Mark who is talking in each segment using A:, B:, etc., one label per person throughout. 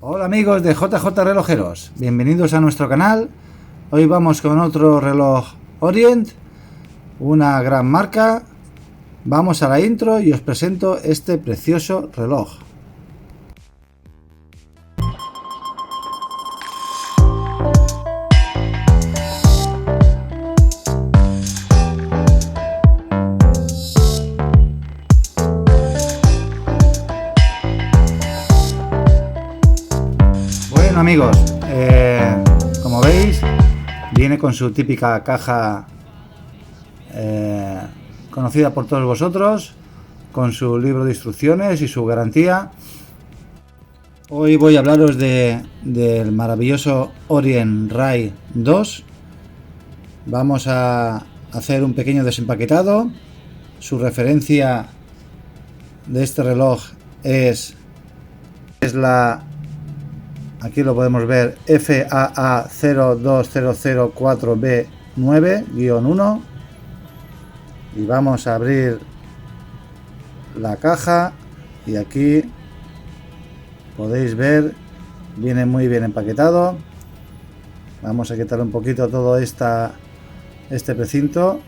A: Hola amigos de JJ Relojeros, bienvenidos a nuestro canal. Hoy vamos con otro reloj Orient, una gran marca. Vamos a la intro y os presento este precioso reloj. Bueno amigos, como veis, viene con su típica caja conocida por todos vosotros, con su libro de instrucciones y su garantía. Hoy voy a hablaros del maravilloso Orient Rai 2. Vamos a hacer un pequeño desempaquetado. Su referencia de este reloj es la, aquí lo podemos ver, FAA02004B9-1. Y vamos a abrir la caja y aquí podéis ver, viene muy bien empaquetado. Vamos a quitar un poquito todo este precinto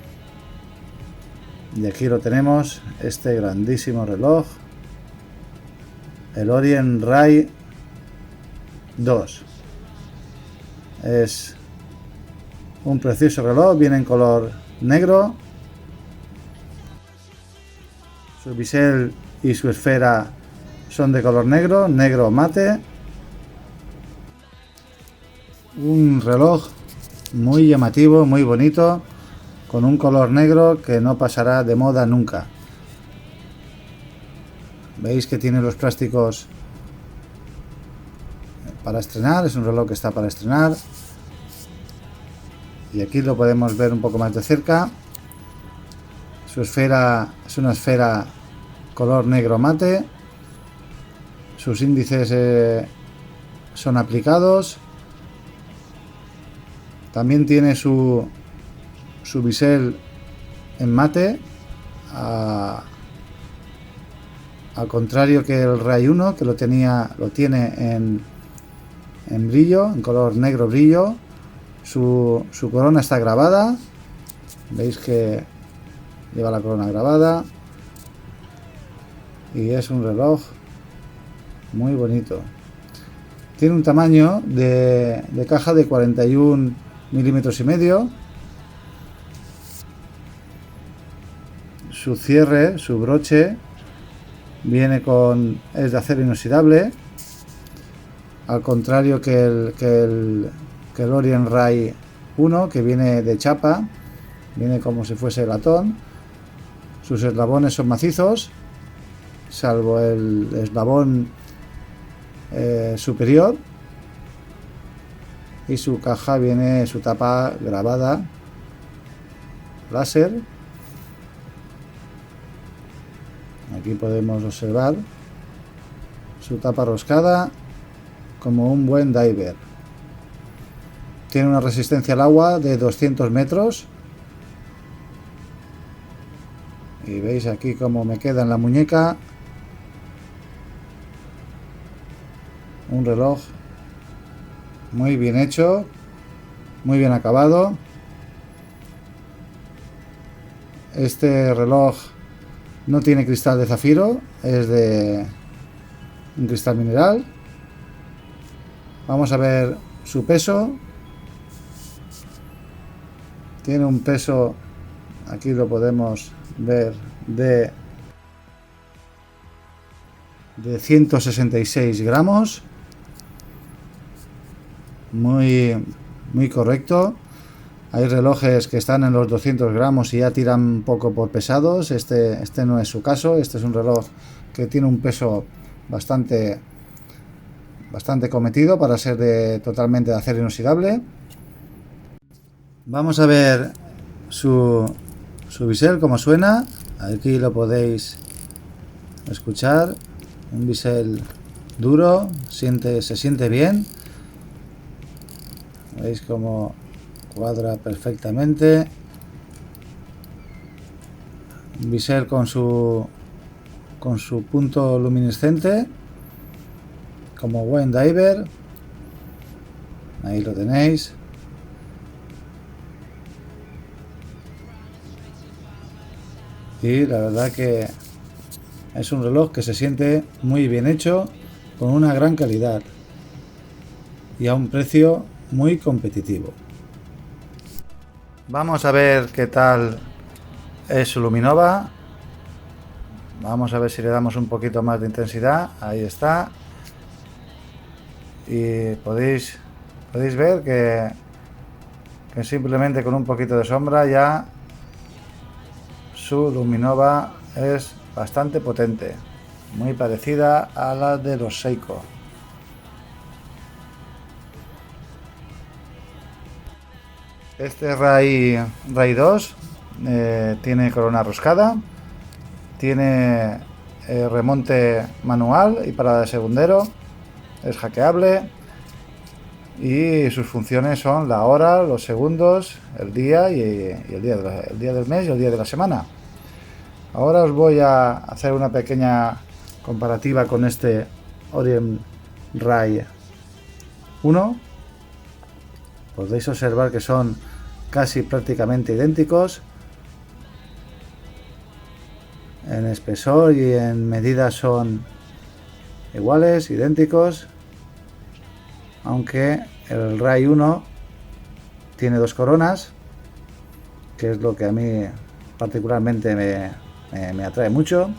A: y aquí lo tenemos, este grandísimo reloj, el Orient Rai 2. Es un precioso reloj, viene en color negro. Su bisel y su esfera son de color negro, negro mate. Un reloj muy llamativo, muy bonito, con un color negro que no pasará de moda nunca. Veis que tiene los plásticos para estrenar, es un reloj que está para estrenar. Y aquí lo podemos ver un poco más de cerca. Su esfera es una esfera color negro mate. Sus índices son aplicados. También tiene su bisel en mate, al contrario que el Rai 1, que lo tiene en brillo, en color negro brillo. Su corona está grabada. Veis que lleva la corona grabada. Y es un reloj muy bonito. Tiene un tamaño de caja de 41 milímetros y medio. Su cierre, su broche, es de acero inoxidable, al contrario que el Orient Rai 1, que viene de chapa, viene como si fuese latón. Sus eslabones son macizos, salvo el eslabón superior, y su caja viene su tapa grabada láser. Aquí podemos observar su tapa roscada como un buen diver. Tiene una resistencia al agua de 200 metros. Y veis aquí cómo me queda en la muñeca. Un reloj muy bien hecho, muy bien acabado. Este reloj no tiene cristal de zafiro, es de un cristal mineral. Vamos a ver su peso. Tiene un peso, aquí lo podemos ver, de 166 gramos. Muy correcto. Hay relojes que están en los 200 gramos y ya tiran un poco por pesados. Este no es su caso. Este es un reloj que tiene un peso bastante cometido para ser totalmente de acero inoxidable. Vamos a ver su bisel, cómo suena. Aquí lo podéis escuchar. Un bisel duro, se siente bien. Veis cómo cuadra perfectamente. Un bisel con su punto luminiscente. como buen diver. Ahí lo tenéis. Y la verdad que es un reloj que se siente muy bien hecho, con una gran calidad y a un precio muy competitivo. Vamos a ver qué tal es su Luminova. Vamos a ver si le damos un poquito más de intensidad. Ahí está. Y podéis ver que simplemente con un poquito de sombra ya su Luminova es bastante potente, muy parecida a la de los Seiko. Este Rai 2 tiene corona roscada, tiene remonte manual y parada de segundero, es hackeable y sus funciones son la hora, los segundos, el día y el día del mes y el día de la semana. Ahora os voy a hacer una pequeña comparativa con este Orient Rai 1. Podéis observar que son casi prácticamente idénticos. En espesor y en medida son iguales, idénticos. Aunque el Rai 1 tiene dos coronas, que es lo que a mí particularmente me atrae mucho.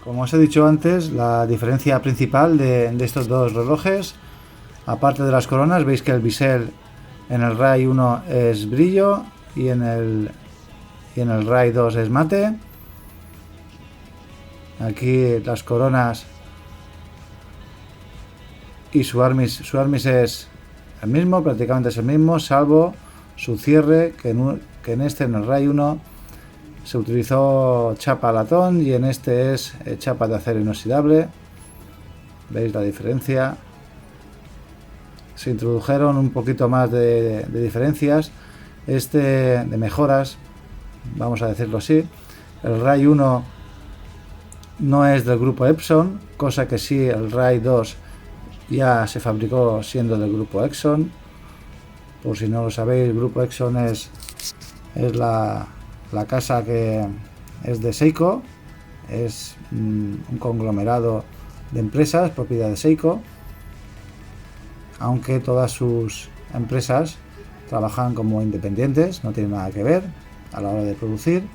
A: Como os he dicho antes, la diferencia principal de estos dos relojes, aparte de las coronas, veis que el bisel en el Rai 1 es brillo y en el Rai 2 es mate. Aquí las coronas y su armis es el mismo, prácticamente es el mismo, salvo su cierre, que en el Rai 1 se utilizó chapa latón y en este es chapa de acero inoxidable. ¿Veis la diferencia? Se introdujeron un poquito más de diferencias, de mejoras, vamos a decirlo así. El Rai 1 no es del grupo Epson, cosa que sí el Rai 2 ya se fabricó siendo del grupo Epson. Por si no lo sabéis, el grupo Epson es la casa que es de Seiko, es un conglomerado de empresas propiedad de Seiko, aunque todas sus empresas trabajan como independientes, no tienen nada que ver a la hora de producir,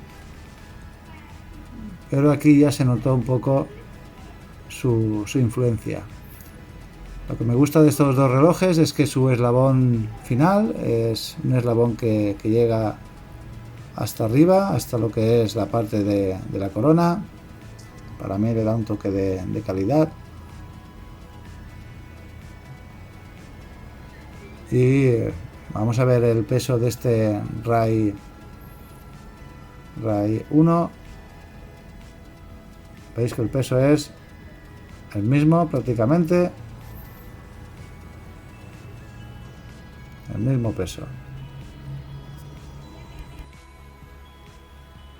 A: pero aquí ya se notó un poco su influencia. Lo que me gusta de estos dos relojes es que su eslabón final es un eslabón que llega hasta arriba, hasta lo que es la parte de la corona. Para mí le da un toque de calidad. Y vamos a ver el peso de este Rai 1. Veis que el peso es el mismo prácticamente. El mismo peso.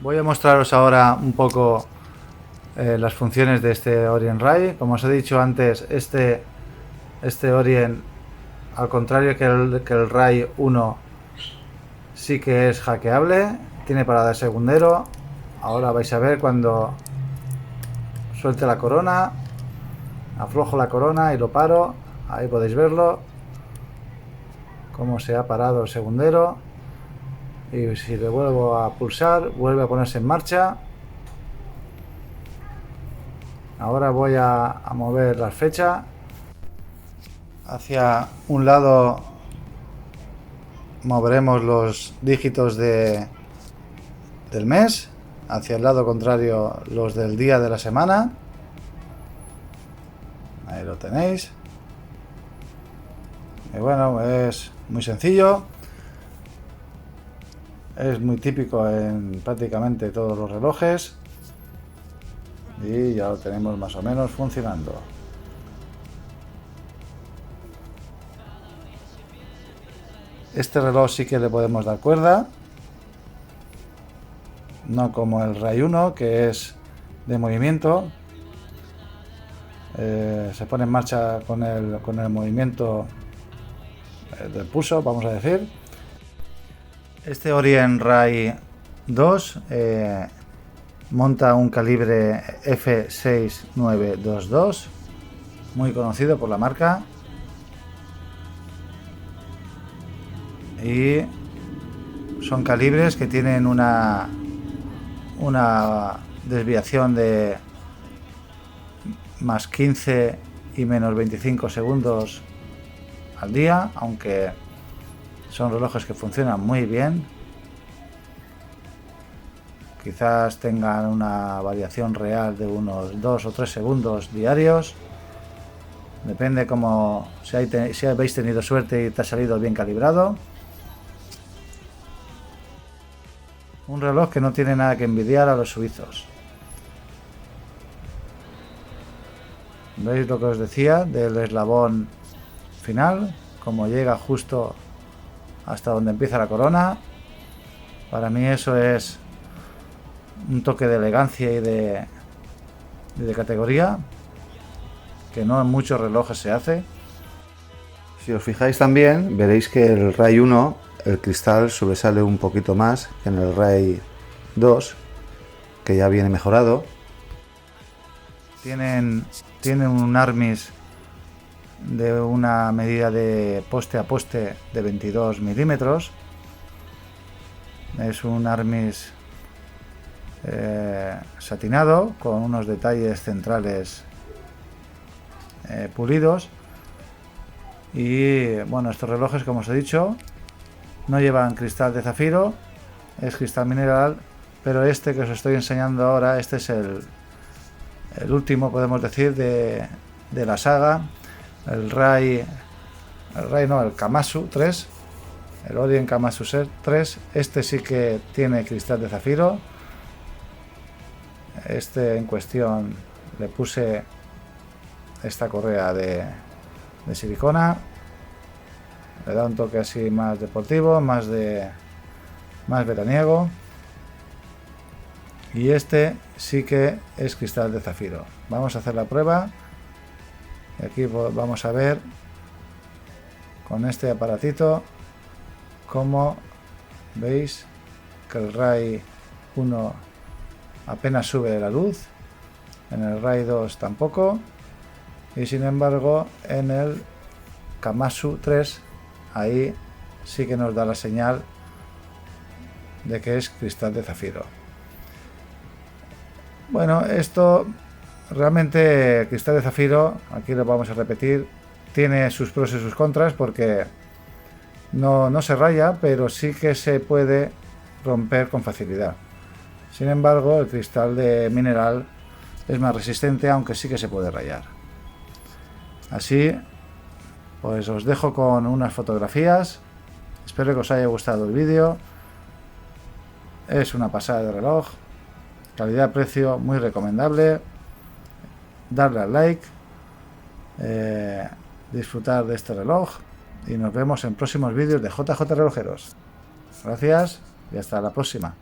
A: Voy a mostraros ahora un poco las funciones de este Orient Rai. Como os he dicho antes, este Orient, al contrario que el Rai 1, sí que es hackeable, tiene parada de segundero. Ahora vais a ver cuando suelte la corona, aflojo la corona y lo paro. Ahí podéis verlo, cómo se ha parado el segundero. Y si le vuelvo a pulsar, vuelve a ponerse en marcha. Ahora voy a mover la fecha hacia un lado, moveremos los dígitos del mes, hacia el lado contrario los del día de la semana. Ahí lo tenéis. Y bueno, es muy sencillo, es muy típico en prácticamente todos los relojes y ya lo tenemos más o menos funcionando. Este reloj sí que le podemos dar cuerda, no como el Rai 1, que es de movimiento. Se pone en marcha con el movimiento del pulso, vamos a decir. Este Orient Rai 2 monta un calibre F6922, muy conocido por la marca, y son calibres que tienen una desviación de más 15 y menos 25 segundos al día, aunque son relojes que funcionan muy bien. Quizás tengan una variación real de unos 2 o 3 segundos diarios. Depende como si habéis tenido suerte y te ha salido bien calibrado. Un reloj que no tiene nada que envidiar a los suizos. ¿Veis lo que os decía del eslabón final? Como llega justo hasta donde empieza la corona. Para mí eso es un toque de elegancia y de categoría que no en muchos relojes se hace. Si os fijáis también, veréis que el Rai 1, el cristal sobresale un poquito más que en el Rai 2, que ya viene mejorado. Tienen un armis de una medida de poste a poste de 22 milímetros. Es un armis satinado con unos detalles centrales pulidos. Y bueno, estos relojes, como os he dicho, no llevan cristal de zafiro, es cristal mineral, pero este que os estoy enseñando ahora, este es el último, podemos decir, de la saga, el Kamasu 3, el Orient Kamasu 3. Este sí que tiene cristal de zafiro. Este en cuestión le puse esta correa de silicona, le da un toque así más deportivo, más veraniego. Y este sí que es cristal de zafiro. Vamos a hacer la prueba. Y aquí vamos a ver con este aparatito como veis que el Rai 1 apenas sube la luz, en el Rai 2 tampoco, y sin embargo en el Kamasu 3 ahí sí que nos da la señal de que es cristal de zafiro. Bueno, esto realmente, cristal de zafiro, aquí lo vamos a repetir, tiene sus pros y sus contras, porque no se raya, pero sí que se puede romper con facilidad. Sin embargo, el cristal de mineral es más resistente, aunque sí que se puede rayar. Así, pues os dejo con unas fotografías. Espero que os haya gustado el vídeo. Es una pasada de reloj. Calidad-precio muy recomendable. Darle al like. Disfrutar de este reloj. Y nos vemos en próximos vídeos de JJ Relojeros. Gracias y hasta la próxima.